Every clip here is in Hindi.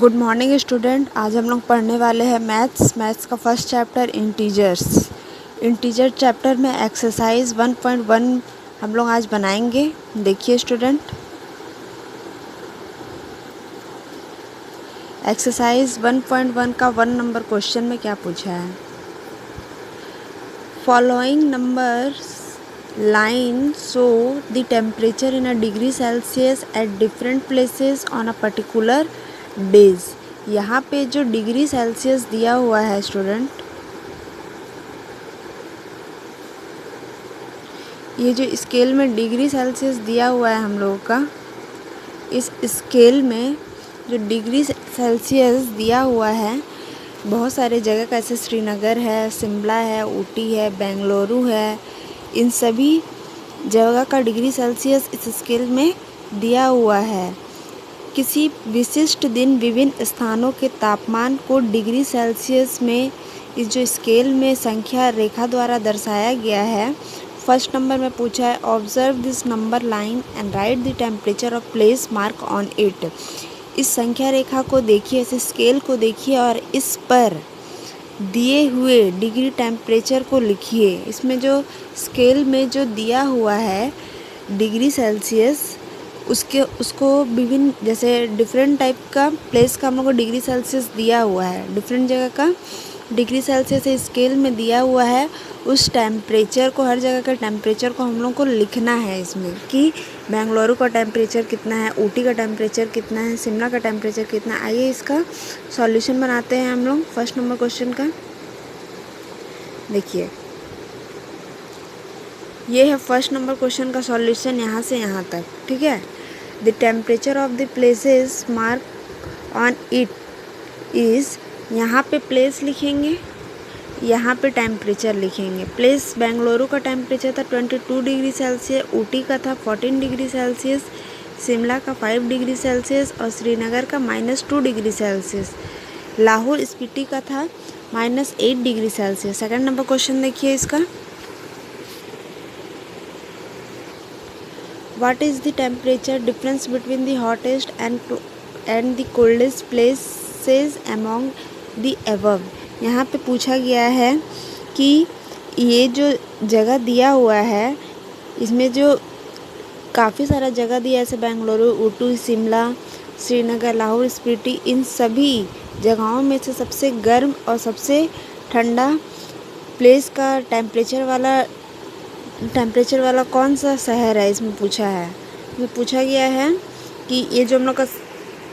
Good morning student. आज हम लोग पढ़ने वाले हैं मैथ्स का first chapter integers. Integer chapter में एक्सरसाइज 1.1 हम लोग आज बनाएंगे। देखिए स्टूडेंट, एक्सरसाइज 1.1 का 1 नंबर क्वेश्चन में क्या पूछा है। Following numbers line show the temperature in a degree Celsius at different places on a particular days. यहाँ पे जो डिग्री सेल्सियस दिया हुआ है स्टूडेंट, ये जो स्केल में डिग्री सेल्सियस दिया हुआ है हम लोगों का, इस स्केल में जो डिग्री सेल्सियस दिया हुआ है बहुत सारे जगह का, जैसे श्रीनगर है, शिमला है, ऊटी है, बेंगलुरु है, इन सभी जगह का डिग्री सेल्सियस इस स्केल में दिया हुआ है। किसी विशिष्ट दिन विभिन्न स्थानों के तापमान को डिग्री सेल्सियस में इस जो स्केल में संख्या रेखा द्वारा दर्शाया गया है। फर्स्ट नंबर में पूछा है observe this number line and right the temperature of place mark on it. इस संख्या रेखा को देखिए, इस स्केल को देखिए और इस पर दिए हुए डिग्री टेम्परेचर को लिखिए। इसमें जो स्केल में जो दिया हुआ है डिग्री सेल्सियस, उसको विभिन्न जैसे डिफरेंट टाइप का प्लेस का हम लोग को डिग्री सेल्सियस दिया हुआ है, डिफरेंट जगह का डिग्री सेल्सियस स्केल में दिया हुआ है। उस टेम्परेचर को, हर जगह का टेम्परेचर को हम लोग को लिखना है इसमें कि बेंगलुरु का टेम्परेचर कितना है, ऊटी का टेम्परेचर कितना है, शिमला का टेम्परेचर कितना है। आइए इसका सॉल्यूशन बनाते हैं हम लोग फर्स्ट नंबर क्वेश्चन का। देखिए, ये है फर्स्ट नंबर क्वेश्चन का सॉल्यूशन यहाँ से यहाँ तक, ठीक है। The temperature of the places mark on it is, यहाँ पे प्लेस लिखेंगे, यहाँ पे टेम्परेचर लिखेंगे। प्लेस बेंगलुरु का टेम्परेचर था 22 डिग्री सेल्सियस, ऊटी का था 14 डिग्री सेल्सियस, शिमला का 5 डिग्री सेल्सियस और श्रीनगर का -2 डिग्री सेल्सियस। लाहौर स्पीति का था -8 degree Celsius. Second number question देखिए इसका, What is the temperature difference between the hottest and the coldest places among the above? यहाँ पे पूछा गया है कि ये जो जगह दिया हुआ है इसमें जो काफ़ी सारा जगह दिया है, जैसे बेंगलुरु, ऊटी, शिमला, श्रीनगर, लाहौर स्पीति, इन सभी जगहों में से सबसे गर्म और सबसे ठंडा प्लेस का टेम्परेचर वाला कौन सा शहर है, इसमें पूछा है। इसमें पूछा गया है कि ये जो हम लोग का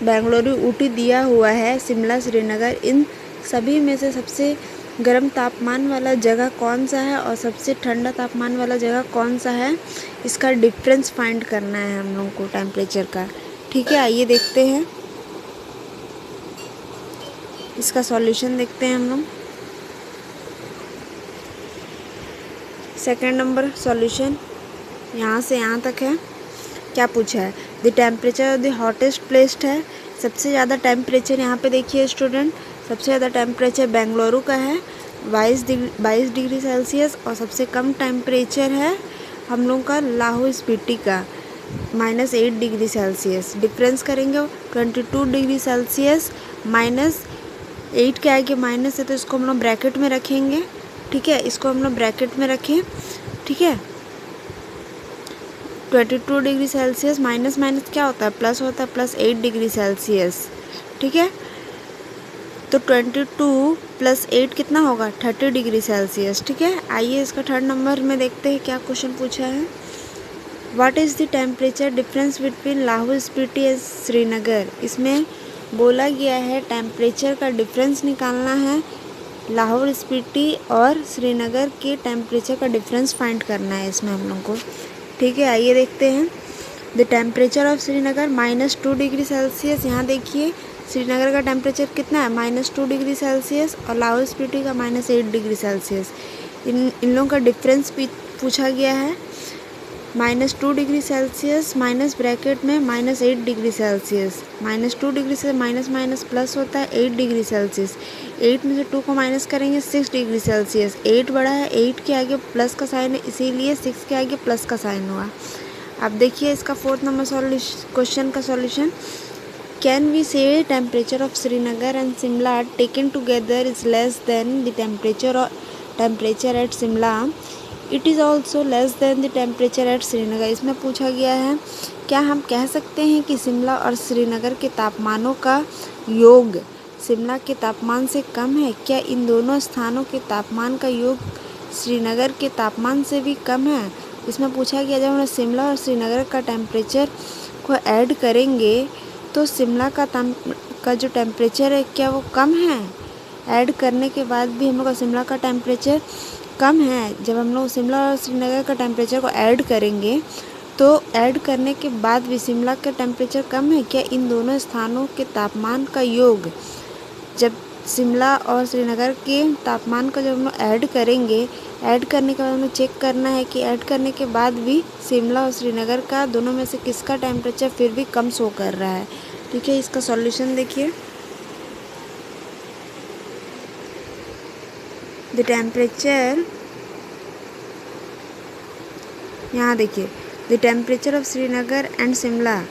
बेंगलुरु, ऊटी दिया हुआ है, शिमला, श्रीनगर, इन सभी में से सबसे गर्म तापमान वाला जगह कौन सा है और सबसे ठंडा तापमान वाला जगह कौन सा है, इसका डिफरेंस फाइंड करना है हम लोग को टेम्परेचर का, ठीक है। आइए देखते हैं इसका सॉल्यूशन, देखते हैं हम लोग। सेकेंड नंबर सॉल्यूशन यहाँ से यहाँ तक है। क्या पूछा है, the temperature of the hottest place है। सबसे ज़्यादा टेम्परेचर यहाँ पे देखिए स्टूडेंट, सबसे ज़्यादा टेम्परेचर बेंगलुरु का है 22 डिग्री सेल्सियस और सबसे कम टेम्परेचर है हम लोग का लाहौर स्पीति का -8 डिग्री सेल्सियस। डिफरेंस करेंगे 22 डिग्री सेल्सियस -8 के आगे माइनस है तो इसको हम लोग ब्रैकेट में रखेंगे, ठीक है। इसको हम लोग ब्रैकेट में रखें, ठीक है। 22 डिग्री सेल्सियस माइनस क्या होता है, प्लस होता है, +8 डिग्री सेल्सियस, ठीक है। तो 22 + 8 कितना होगा, 30 डिग्री सेल्सियस, ठीक है। आइए इसका थर्ड नंबर में देखते हैं क्या क्वेश्चन पूछा है। What is the temperature difference between Lahore Spiti and Srinagar. इसमें बोला गया है टेम्परेचर का डिफरेंस निकालना है, लाहौर स्पीति और श्रीनगर के टेम्परेचर का डिफरेंस फाइंड करना है इसमें हम लोग को, ठीक है। आइए देखते हैं। The temperature of Srinagar -2 degree Celsius. यहाँ देखिए श्रीनगर का टेम्परेचर कितना है, -2 डिग्री सेल्सियस और लाहौर स्पीति का -8 डिग्री सेल्सियस। इन लोगों का डिफरेंस भी पूछा गया है, -2 डिग्री सेल्सियस माइनस ब्रैकेट में -8 डिग्री सेल्सियस। -2 डिग्री से माइनस प्लस होता है 8 डिग्री सेल्सियस। 8 में से 2 को माइनस करेंगे 6 डिग्री सेल्सियस। 8 बड़ा है, 8 के आगे प्लस का साइन है, इसीलिए 6 के आगे प्लस का साइन हुआ। अब देखिए इसका फोर्थ नंबर क्वेश्चन का solution. Can we say temperature of Srinagar and Simla taken together is less than the temperature at Simla? It is also less than the temperature at Srinagar. इसमें पूछा गया है क्या हम कह सकते हैं कि शिमला और श्रीनगर के तापमानों का योग शिमला के तापमान से कम है? क्या इन दोनों स्थानों के तापमान का योग श्रीनगर के तापमान से भी कम है? इसमें पूछा गया जब हम शिमला और श्रीनगर का टेम्परेचर को ऐड करेंगे तो शिमला का जो टेम्परेचर है क्या वो कम है? ऐड करने के बाद भी हम लोग का शिमला का टेम्परेचर कम है। जब हम लोग शिमला और श्रीनगर का टेम्परेचर को ऐड करेंगे तो ऐड करने के बाद भी शिमला का टेम्परेचर कम है। क्या इन दोनों स्थानों के तापमान का योग जब शिमला और श्रीनगर के तापमान का जब हम लोग ऐड करेंगे, ऐड करने के बाद हमें चेक करना है कि ऐड करने के बाद भी शिमला और श्रीनगर का दोनों में से किसका टेम्परेचर फिर भी कम शो कर रहा है। ठीक है, इसका सॉल्यूशन देखिए। द टेम्परेचर, यहाँ देखिए, the temperature of Srinagar and Shimla.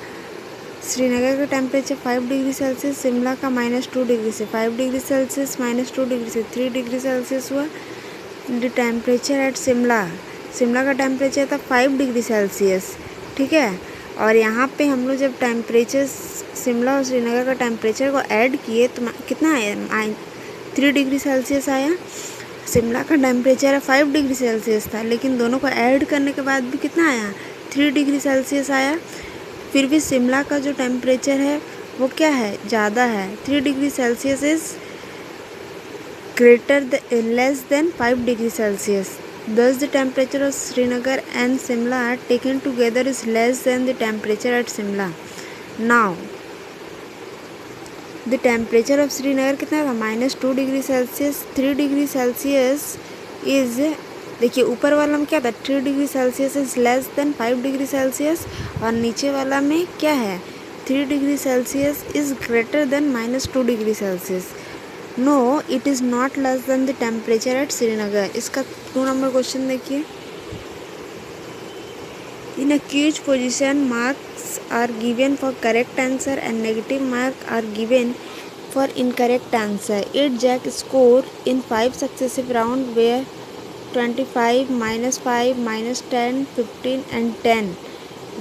Srinagar का टेम्परेचर 5 डिग्री सेल्सियस, शिमला का -2 डिग्री से 5 डिग्री सेल्सियस -2 डिग्री से 3 डिग्री सेल्सियस हुआ। The temperature eight Shimla, Shimla का टेम्परेचर था 5 डिग्री सेल्सियस। ठीक है, और यहाँ पे हम लोग जब टेम्परेचर शिमला और श्रीनगर का टेम्परेचर को ऐड किए तो कितना आया? 3 डिग्री सेल्सियस आया। शिमला का टेम्परेचर 5 डिग्री सेल्सियस था, लेकिन दोनों को ऐड करने के बाद भी कितना आया? 3 डिग्री सेल्सियस आया। फिर भी शिमला का जो टेम्परेचर है वो क्या है? ज़्यादा है। 3 degree Celsius is less than 5 degree Celsius. Thus the temperature of Srinagar and Simla taken together is less than the temperature at Simla. Now the temperature of Srinagar कितना था? -2 degree Celsius. 3 degree Celsius is, देखिए ऊपर वाला में क्या था? 3 degree Celsius is less than 5 degree Celsius, और नीचे वाला में क्या है? 3 degree Celsius is greater than -2 degree Celsius. No, it is not less than the temperature at Srinagar. इसका 2 नंबर क्वेश्चन देखिए। In a quiz position marks are given for correct answer and negative mark are given for incorrect answer. It Jack score in 5 successive round were 25, -5, -10, 15 and 10।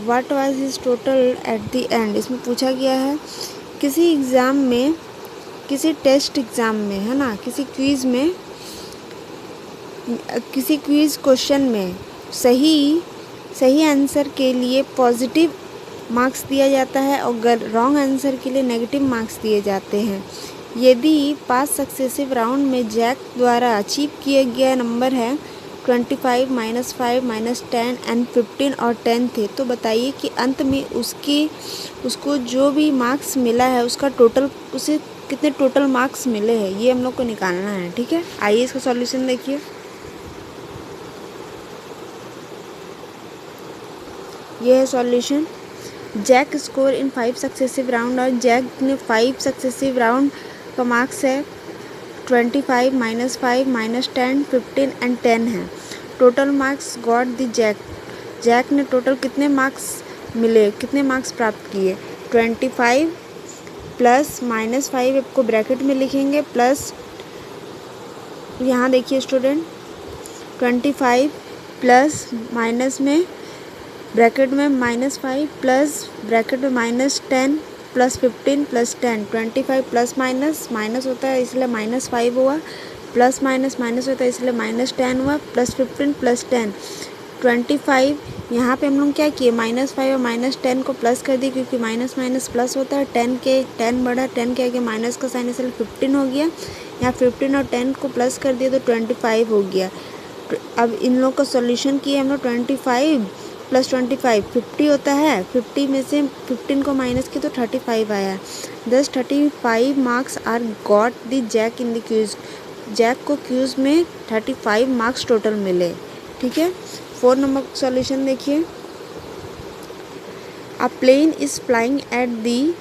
What was his total at the end? इसमें पूछा गया है किसी एग्ज़ाम में, किसी टेस्ट एग्ज़ाम में, है ना, किसी क्विज़ क्वेश्चन में सही आंसर के लिए पॉजिटिव मार्क्स दिया जाता है और रॉन्ग आंसर के लिए नेगेटिव मार्क्स दिए जाते हैं। यदि 5 सक्सेसिव राउंड में जैक द्वारा अचीव किया गया नंबर है 25, -5, -10 एंड 15 और 10 थे, तो बताइए कि अंत में उसको जो भी मार्क्स मिला है उसका टोटल, उसे कितने टोटल मार्क्स मिले हैं, ये हम लोग को निकालना है। ठीक है, आइए इसका सॉल्यूशन देखिए। ये है solution. Jack score in 5 successive round, और जैक ने 5 सक्सेसिव राउंड का मार्क्स है 25, -5, -10, 15 एंड 10 है। Total marks got the Jack ने टोटल कितने मार्क्स मिले, कितने मार्क्स प्राप्त किए? 25 प्लस -5 आपको ब्रैकेट में लिखेंगे, प्लस यहाँ देखिए स्टूडेंट 25 प्लस माइनस में ब्रैकेट में -5 प्लस ब्रैकेट में -10 प्लस 15 प्लस 10। 25 प्लस माइनस होता है इसलिए -5 हुआ, प्लस माइनस होता है इसलिए -10 हुआ, प्लस 15 प्लस 10। 25 यहाँ पे हम लोग क्या किए? -5 और -10 को प्लस कर दिए, क्योंकि माइनस प्लस होता है। 10 बढ़ा, 10 के आगे माइनस का साइन इसलिए 15 हो गया। यहाँ 15 और 10 को प्लस कर दिया तो 25 हो गया। अब इन लोग का सॉल्यूशन किए हम लोग 25 प्लस 25 50 होता है। 50 में से 15 को माइनस किया तो 35 आया। 35 marks are got the Jack in the quiz. Jack को क्यूज में 35 मार्क्स टोटल मिले। ठीक है, 4 नंबर सॉल्यूशन देखिए। A plane is flying at the,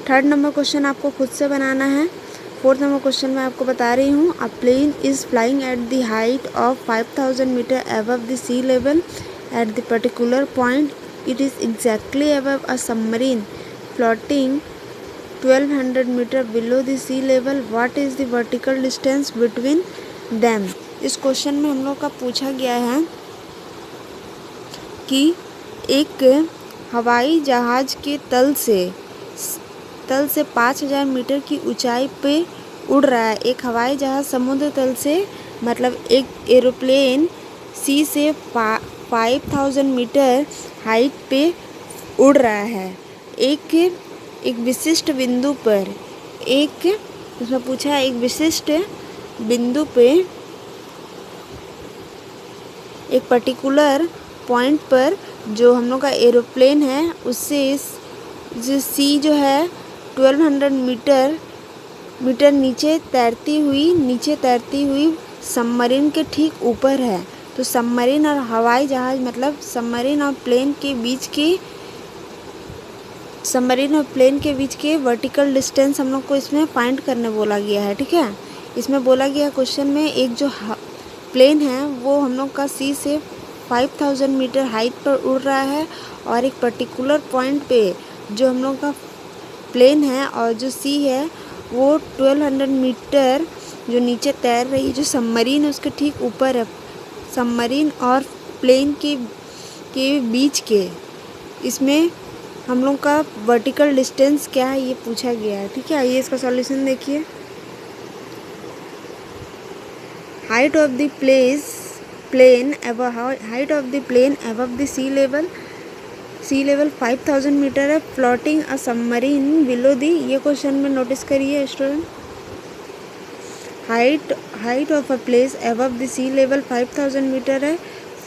3rd number question आपको खुद से बनाना है। 4th नंबर क्वेश्चन मैं आपको बता रही हूँ। A plane is flying at the height of 5000 metre above the sea level at the particular point it is exactly above a submarine floating 1200 metre below the sea level, what is the vertical distance between them. इस क्वेश्चन में हम लोग का पूछा गया है कि एक हवाई जहाज़ के तल से 5000 मीटर की ऊंचाई पे उड़ रहा है। एक हवाई जहाज़ समुद्र तल से, मतलब एक एरोप्लेन सी से 5000 मीटर हाइट पे उड़ रहा है। एक विशिष्ट बिंदु पर, उसमें पूछा है एक विशिष्ट बिंदु पे, एक पर्टिकुलर पॉइंट पर जो हम लोग का एरोप्लेन है उससे जो सी जो है 1200 मीटर नीचे तैरती हुई सबमरीन के ठीक ऊपर है। तो सबमरीन और हवाई जहाज़, मतलब सबमरीन और प्लेन के बीच के वर्टिकल डिस्टेंस हम लोग को इसमें फाइंड करने बोला गया है। ठीक है, इसमें बोला गया क्वेश्चन में एक जो प्लेन है वो हम लोग का सी से 5000 मीटर हाइट पर उड़ रहा है और एक पर्टिकुलर पॉइंट पे जो हम लोग का प्लेन है और जो सी है वो 1200 मीटर जो नीचे तैर रही, जो सबमरीन है उसके ठीक ऊपर है। सबमरीन और प्लेन के बीच के इसमें हम लोग का वर्टिकल डिस्टेंस क्या है ये पूछा गया है। ठीक है, आइए इसका सॉल्यूशन देखिए। Height of the plane above the sea level 5000 metre है। Floating a submarine below the, ये क्वेश्चन में नोटिस करिए student. Height of a place above the sea level 5000 metre है।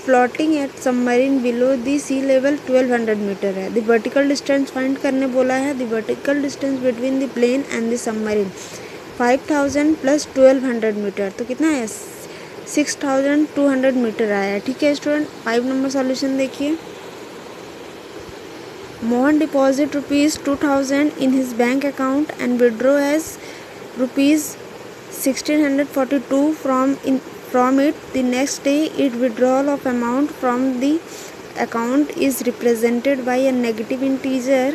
Floating at submarine below the sea level 1200 metre है। द वर्टिकल डिस्टेंस फाइंड करने बोला है। The vertical distance between the plane and the submarine 5000 plus 1200 metre, तो कितना है 6200 मीटर आया है। ठीक है स्टूडेंट, 5 नंबर सॉल्यूशन देखिए। Mohan deposit ₹2000 in his bank account and withdraw as ₹1642 from it. The next day, its withdrawal of amount from the account is represented by a negative integer.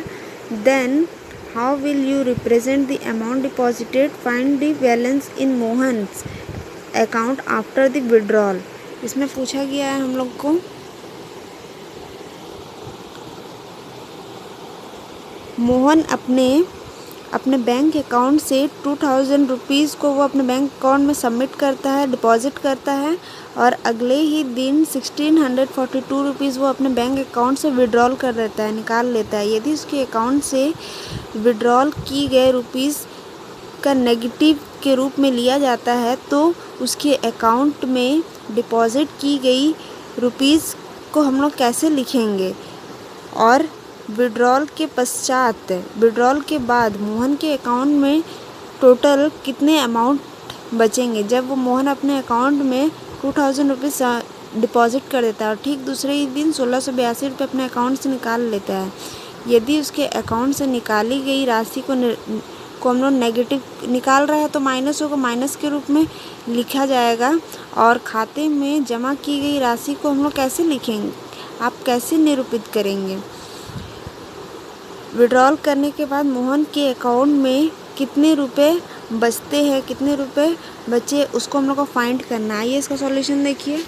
Then, how will you represent the amount deposited? Find the balance in Mohan's account after the withdrawal. इसमें पूछा गया है हम लोग को मोहन अपने बैंक अकाउंट से 2000 रुपीज़ को वो अपने बैंक अकाउंट में सबमिट करता है, डिपॉजिट करता है और अगले ही दिन 1642 रुपीज़ वो अपने बैंक अकाउंट से विड्रॉल कर देता है, निकाल लेता है। यदि उसके अकाउंट से विड्रॉल की गए रुपीज़ का नेगेटिव के रूप में लिया जाता है तो उसके अकाउंट में डिपॉजिट की गई रुपीज़ को हम लोग कैसे लिखेंगे, और विड्रॉल के बाद मोहन के अकाउंट में टोटल कितने अमाउंट बचेंगे। जब वो मोहन अपने अकाउंट में 2000 रुपीज़ डिपॉजिट कर देता है और ठीक दूसरे ही दिन 1682 रुपये अपने अकाउंट से निकाल लेता है। यदि उसके अकाउंट से निकाली गई राशि को हम लोग नेगेटिव निकाल रहा है तो माइनस होगा, माइनस के रूप में लिखा जाएगा। और खाते में जमा की गई राशि को हम लोग कैसे लिखेंगे, आप कैसे निरूपित करेंगे। विड्रॉल करने के बाद मोहन के अकाउंट में कितने रुपए बचते हैं, कितने रुपए बचे, उसको हम लोग को फाइंड करना है। आइए इसका सॉल्यूशन देखिए।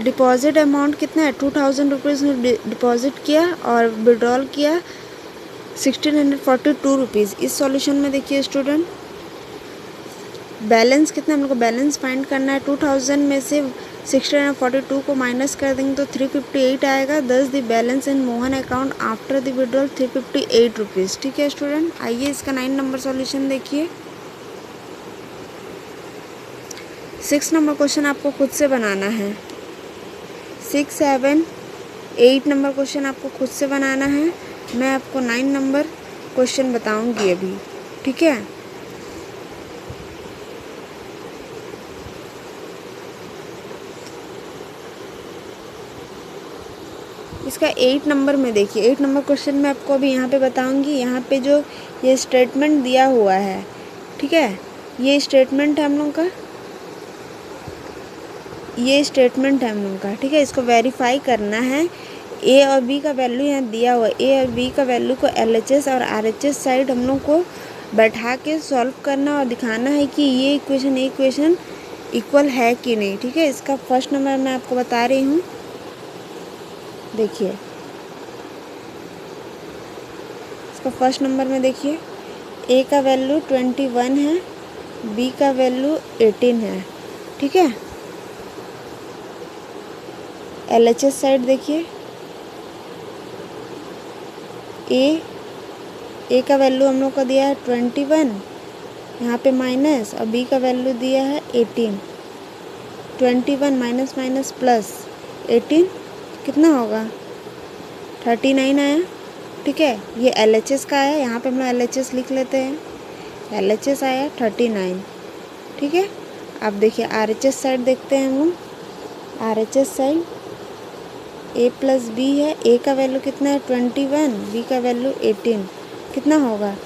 डिपॉजिट अमाउंट कितना है 2000 रुपीज़ डिपॉजिट किया और विड्रॉल किया 1642 रुपीज़। इस सॉल्यूशन में देखिए स्टूडेंट बैलेंस कितना, हम लोग को बैलेंस फाइंड करना है। 2000 में से 1642 को माइनस कर देंगे तो 358 आएगा। दस the balance in Mohan account after the withdrawal 358 rupees. ठीक है स्टूडेंट, आइए इसका 9 नंबर सॉल्यूशन देखिए। 6 नंबर क्वेश्चन आपको खुद से बनाना है। 6, 7, 8 नंबर क्वेश्चन आपको खुद से बनाना है। मैं आपको 9 नंबर क्वेश्चन बताऊंगी अभी। ठीक है, इसका 8 नंबर में देखिए। 8 नंबर क्वेश्चन में आपको अभी यहाँ पे बताऊंगी। यहाँ पे जो ये स्टेटमेंट दिया हुआ है, ठीक है, ये स्टेटमेंट है हम लोग का, ये स्टेटमेंट है हम लोग का। ठीक है, इसको वेरीफाई करना है। ए और बी का वैल्यू यहाँ दिया हुआ है। ए और बी का वैल्यू को LHS और RHS साइड हम लोग को बैठा के सॉल्व करना और दिखाना है कि ये इक्वेशन इक्वल है कि नहीं। ठीक है, इसका फर्स्ट नंबर मैं आपको बता रही हूँ। देखिए इसका फर्स्ट नंबर में देखिए, ए का वैल्यू 21 है, बी का वैल्यू 18 है। ठीक है, LHS साइड देखिए, ए का वैल्यू हम लोग को दिया है 21, यहाँ पे माइनस, और बी का वैल्यू दिया है 18। 21 माइनस माइनस प्लस 18 कितना होगा, 39 आया। ठीक है, ये LHS का है, यहाँ पे हम लोग LHS लिख लेते हैं। LHS आया 39। ठीक है, अब देखिए RHS साइड देखते हैं हम लोग। RHS side a plus B है, a का वैल्यू कितना है 21, b का वैल्यू 18, कितना होगा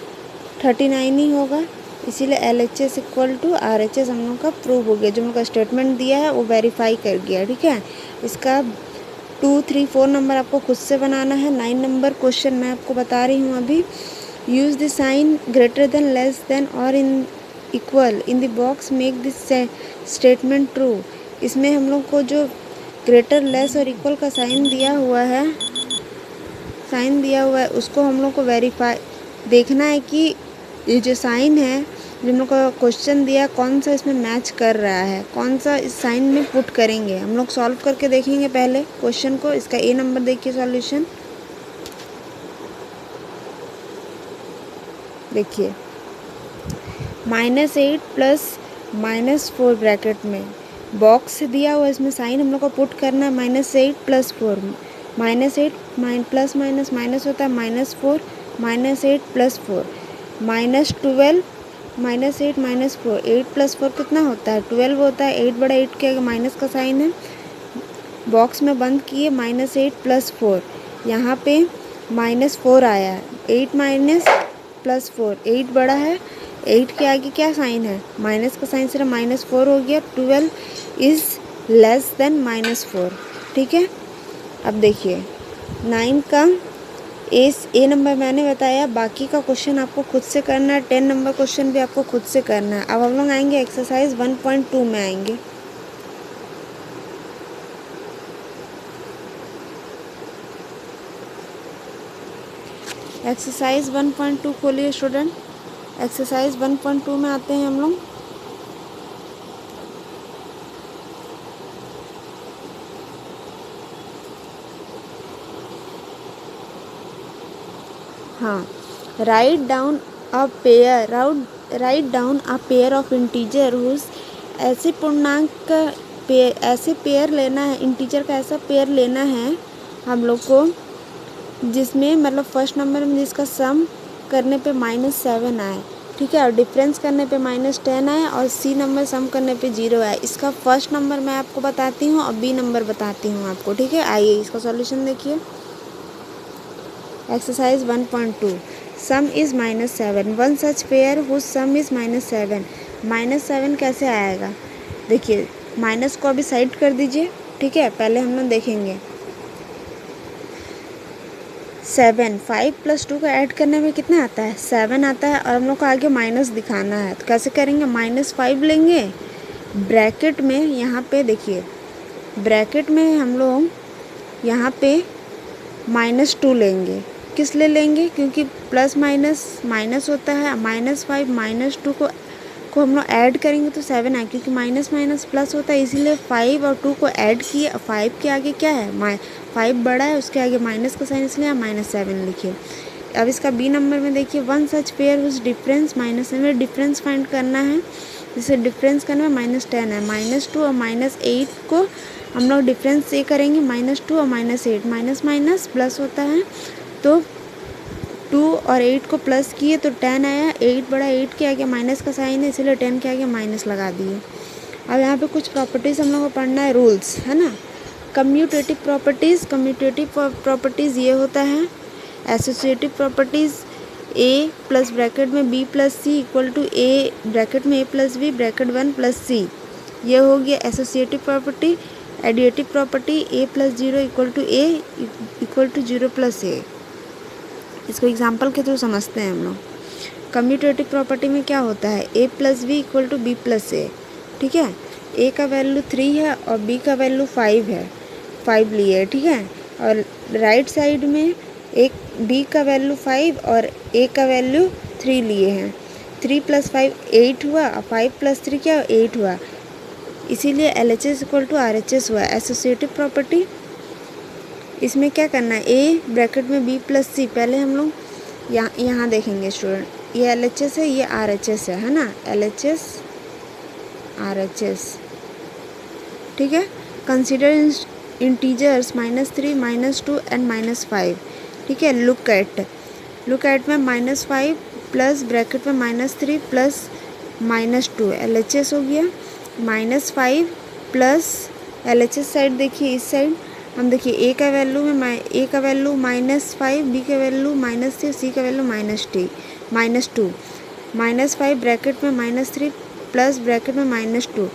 39 ही होगा। इसीलिए LHS इक्वल टू RHS हम लोग का प्रूव हो गया। जो हम लोग का स्टेटमेंट दिया है वो वेरीफाई कर गया। ठीक है, इसका 2, 3, 4 नंबर आपको खुद से बनाना है। 9 नंबर क्वेश्चन मैं आपको बता रही हूँ अभी। Use the sign greater than, less than और in equal in the box, make this statement true. इसमें हम लोग को जो ग्रेटर, लेस और इक्वल का साइन दिया हुआ है उसको हम लोग को वेरीफाई देखना है कि ये जो साइन है जो हम लोग को क्वेश्चन दिया कौन सा इसमें मैच कर रहा है, कौन सा इस साइन में पुट करेंगे। हम लोग सॉल्व करके देखेंगे पहले क्वेश्चन को। इसका ए नंबर देखिए सॉल्यूशन। देखिए -8 प्लस -4 ब्रैकेट में बॉक्स दिया हुआ, इसमें साइन हम लोग को पुट करना है। -8 प्लस 4, -8 प्लस माइनस माइनस होता है -4, -8 प्लस 4, -12 -8 -4, 8 प्लस 4 कितना होता है 12 होता है। 8 बड़ा 8 के आगे माइनस का साइन है। बॉक्स में बंद किए, -8 प्लस 4, यहाँ पे -4 आया। 8 माइनस प्लस 4, 8 बड़ा है, 8 के आगे क्या साइन है माइनस का साइन, सिर्फ -4 हो गया। 12 इज़ लेस देन -4। ठीक है, अब देखिए 9 का ए नंबर मैंने बताया, बाकी का क्वेश्चन आपको खुद से करना है। 10 नंबर क्वेश्चन भी आपको खुद से करना है। अब हम लोग आएंगे एक्सरसाइज 1.2 में आएंगे। एक्सरसाइज 1.2 खोलिए स्टूडेंट। एक्सरसाइज 1.2 में आते हैं हम लोग। हाँ, write down a pair of integer whose, ऐसे पूर्णांक का ऐसे पेयर लेना है, इंटीजर का ऐसा पेयर लेना है हम लोग को जिसमें मतलब फर्स्ट नंबर में जिसका सम करने पे -7 आए। ठीक है, और डिफरेंस करने पे -10 आए, और सी नंबर सम करने पे 0 आए। इसका फर्स्ट नंबर मैं आपको बताती हूँ और बी नंबर बताती हूँ आपको। ठीक है, आइए इसका सॉल्यूशन देखिए। Exercise 1.2, sum is -7, one such pair whose sum is -7। -7 कैसे आएगा, देखिए माइनस को अभी साइड कर दीजिए। ठीक है, पहले हम लोग देखेंगे 7, 5 + 2 का ऐड करने में कितना आता है 7 आता है, और हम लोग को आगे माइनस दिखाना है। तो कैसे करेंगे, -5 लेंगे ब्रैकेट में, यहाँ पे देखिए ब्रैकेट में हम लोग यहाँ पे -2 लेंगे। किस लिए लेंगे, क्योंकि प्लस माइनस माइनस होता है। -5 -2 को हम लोग ऐड करेंगे तो 7 आए, क्योंकि माइनस माइनस प्लस होता है, इसीलिए 5 और 2 को ऐड किए। 5 के आगे क्या है 5 बड़ा है, उसके आगे माइनस का साइन, इसलिए -7 लिखिए। अब इसका बी नंबर में देखिए, वन सच पेयर उस डिफरेंस -7, डिफरेंस फाइंड करना है। जिसे डिफरेंस करना है -10 है। -2 और -8 को हम लोग डिफरेंस ये करेंगे, -2 और -8, माइनस माइनस प्लस होता है, तो 2 और 8 को प्लस किए तो 10 आया। 8 बड़ा 8 के आगे माइनस का साइन है, इसलिए 10 के आगे माइनस लगा दिए। अब यहाँ पे कुछ प्रॉपर्टीज़ हम लोग को पढ़ना है, रूल्स है ना। कम्यूटेटिव प्रॉपर्टीज़ ये होता है। Associative properties a plus bracket में b plus c equal to a bracket में a plus b bracket 1 plus c, ये हो गया associative property. Additive property a plus 0 equal to a equal to 0 plus a. इसको एग्जाम्पल के थ्रू समझते हैं हम लोग। कम्यूटेटिव प्रॉपर्टी में क्या होता है, a plus b equal to b plus a. ठीक है, a का वैल्यू 3 है और b का वैल्यू 5 है, 5 लिए है। ठीक है, और राइट साइड में एक b का वैल्यू 5 और a का वैल्यू 3 लिए हैं। 3 प्लस 5 8 हुआ और 5 प्लस 3 क्या 8 हुआ, इसीलिए LHS इक्वल टू RHS हुआ। एसोसिएटिव प्रॉपर्टी, इसमें क्या करना है, a ब्रैकेट में b प्लस c, पहले हम लोग यहाँ देखेंगे स्टूडेंट, ये LHS है, ये RHS है ना, LHS RHS। ठीक है, कंसीडर इंटीजर्स -3 -2 एंड -5। ठीक है, लुक एट में -5 प्लस ब्रैकेट में -3 प्लस -2 LHS हो गया। -5 प्लस LHS साइड देखिए, इस साइड हम देखिए a का वैल्यू में a का वैल्यू -5, b का वैल्यू -3, c का वैल्यू -2। -5 ब्रैकेट में -3 प्लस ब्रैकेट में -2,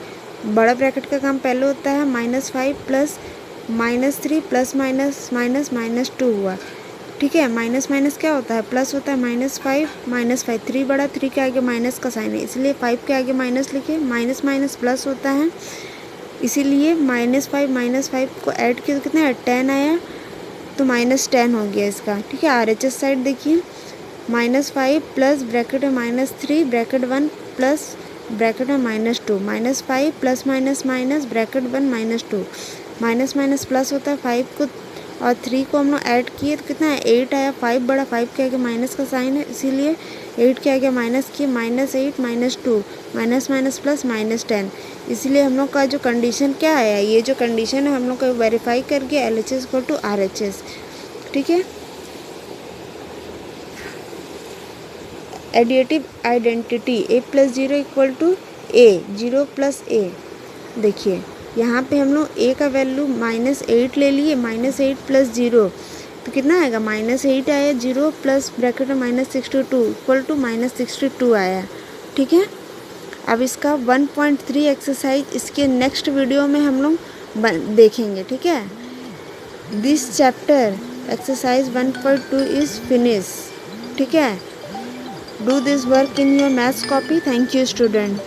बड़ा ब्रैकेट का काम पहले होता है। -5 प्लस -3 प्लस -2 हुआ। ठीक है, माइनस क्या होता है, प्लस होता है। -5 3 बड़ा, 3 के आगे माइनस का साइन है, इसलिए 5 के आगे माइनस लिखे। माइनस प्लस होता है, इसीलिए -5 को ऐड किया तो कितना है, 10 आया, तो -10 हो गया इसका। ठीक है, RHS साइड देखिए, -5 प्लस ब्रैकेट में -3 ब्रैकेट 1 प्लस ब्रैकेट में -2, -5 plus minus bracket 1 -2, minus plus होता है। 5 को और 3 को हम लोग ऐड किए तो कितना है, 8 आया। 5 बड़ा, 5 के आगे माइनस का साइन है, इसीलिए 8 के आगे माइनस किए, -8 -2, माइनस प्लस -10। इसीलिए हम लोग का जो कंडीशन क्या आया, ये जो कंडीशन है हम लोग को वेरीफाई करके LHS इक्वल टू RHS। ठीक है, additive identity a plus 0 equal to a, 0 plus a। देखिए यहाँ पे हम लोग a का वैल्यू -8 ले लिए, -8 प्लस 0 तो कितना आएगा, -8 आया, 0 प्लस ब्रैकेट में -62 इक्वल टू -62 आया। ठीक है, अब इसका 1.3 एक्सरसाइज इसके नेक्स्ट वीडियो में हम लोग देखेंगे। ठीक है, this chapter exercise 1.2 is finish. ठीक है, do this work in your maths copy. Thank you student.